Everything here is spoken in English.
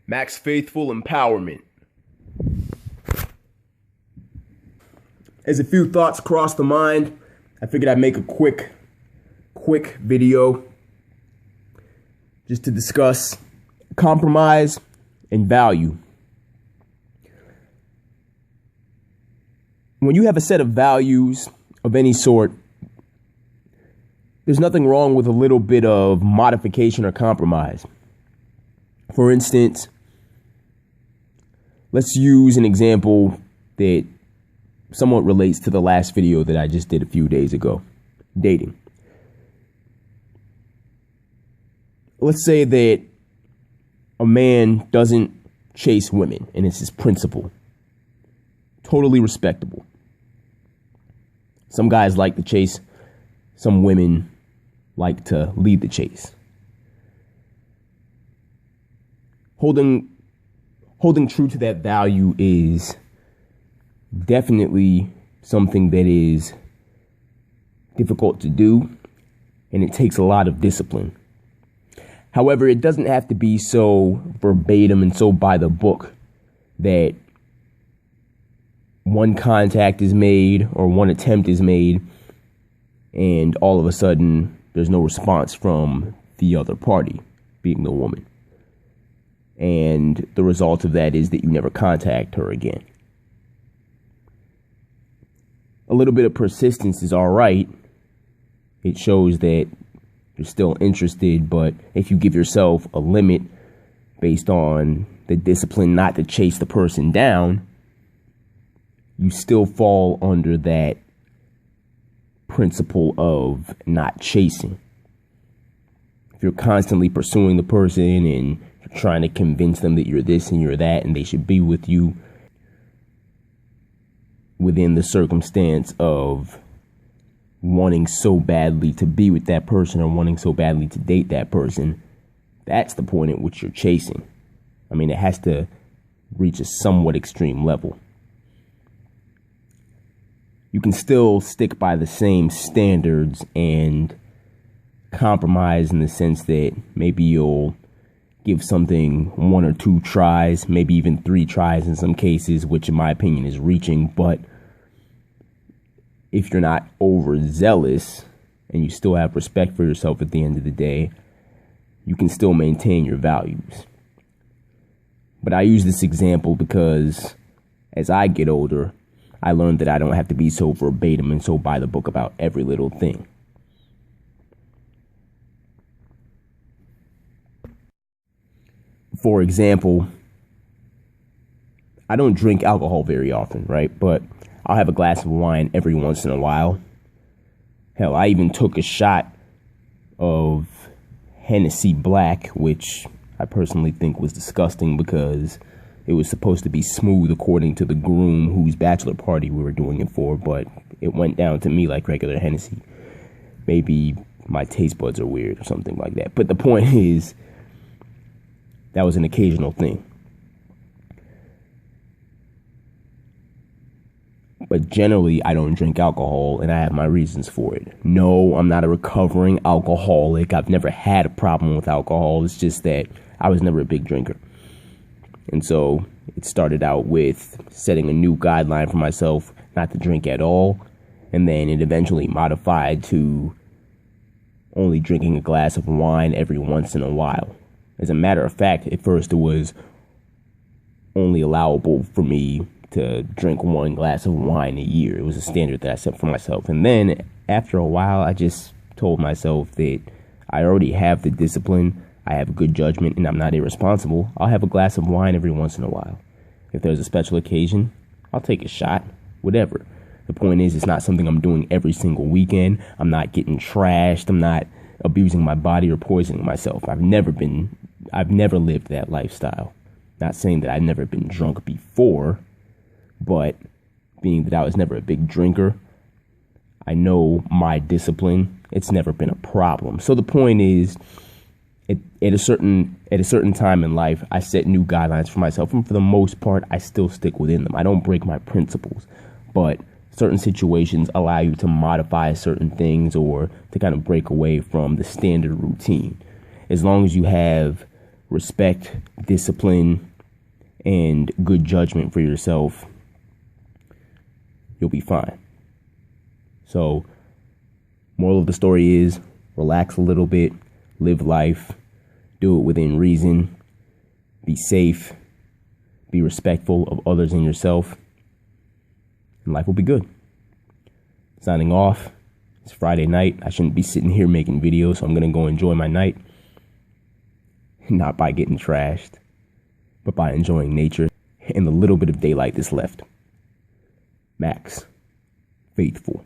Max Faithful Empowerment. As a few thoughts crossed the mind, I figured I'd make a quick video just to discuss compromise and value. When you have a set of values of any sort, there's nothing wrong with a little bit of modification or compromise. For instance, let's use an example that somewhat relates to the last video that I just did a few days ago, dating. Let's say that a man doesn't chase women, and it's his principle. Totally respectable. Some guys like to chase, some women like to lead the chase. Holding true to that value is definitely something that is difficult to do, and it takes a lot of discipline. However, it doesn't have to be so verbatim and so by the book that one contact is made or one attempt is made and all of a sudden there's no response from the other party, being the woman. And the result of that is that you never contact her again. A little bit of persistence is all right. It shows that you're still interested, but if you give yourself a limit based on the discipline not to chase the person down, you still fall under that principle of not chasing. If you're constantly pursuing the person and you're trying to convince them that you're this and you're that and they should be with you within the circumstance of wanting so badly to be with that person or wanting so badly to date that person, that's the point at which you're chasing. I mean, it has to reach a somewhat extreme level. You can still stick by the same standards and compromise in the sense that maybe you'll give something 1 or 2 tries, maybe even 3 tries in some cases, which in my opinion is reaching. But if you're not overzealous and you still have respect for yourself at the end of the day, you can still maintain your values. But I use this example because as I get older, I learned that I don't have to be so verbatim and so by the book about every little thing. For example, I don't drink alcohol very often, right? But I'll have a glass of wine every once in a while. Hell, I even took a shot of Hennessy Black, which I personally think was disgusting because it was supposed to be smooth according to the groom whose bachelor party we were doing it for, but it went down to me like regular Hennessy. Maybe my taste buds are weird or something like that. But the point is, that was an occasional thing. But generally, I don't drink alcohol, and I have my reasons for it. No, I'm not a recovering alcoholic. I've never had a problem with alcohol. It's just that I was never a big drinker. And so it started out with setting a new guideline for myself not to drink at all. And then it eventually modified to only drinking a glass of wine every once in a while. As a matter of fact, at first it was only allowable for me to drink 1 glass of wine a year. It was a standard that I set for myself. And then after a while, I just told myself that I already have the discipline, I have good judgment, and I'm not irresponsible. I'll have a glass of wine every once in a while. If there's a special occasion, I'll take a shot, whatever. The point is, it's not something I'm doing every single weekend. I'm not getting trashed. I'm not abusing my body or poisoning myself. I've never lived that lifestyle. Not saying that I've never been drunk before, but being that I was never a big drinker, I know my discipline. It's never been a problem. So the point is, at a certain time in life, I set new guidelines for myself, and for the most part, I still stick within them. I don't break my principles, but certain situations allow you to modify certain things or to kind of break away from the standard routine. As long as you have respect, discipline, and good judgment for yourself, you'll be fine. So, moral of the story is relax a little bit, live life, do it within reason, be safe, be respectful of others and yourself, and life will be good. Signing off. It's Friday night. I shouldn't be sitting here making videos, so I'm going to go enjoy my night. Not by getting trashed, but by enjoying nature and the little bit of daylight that's left. Max, Faithful.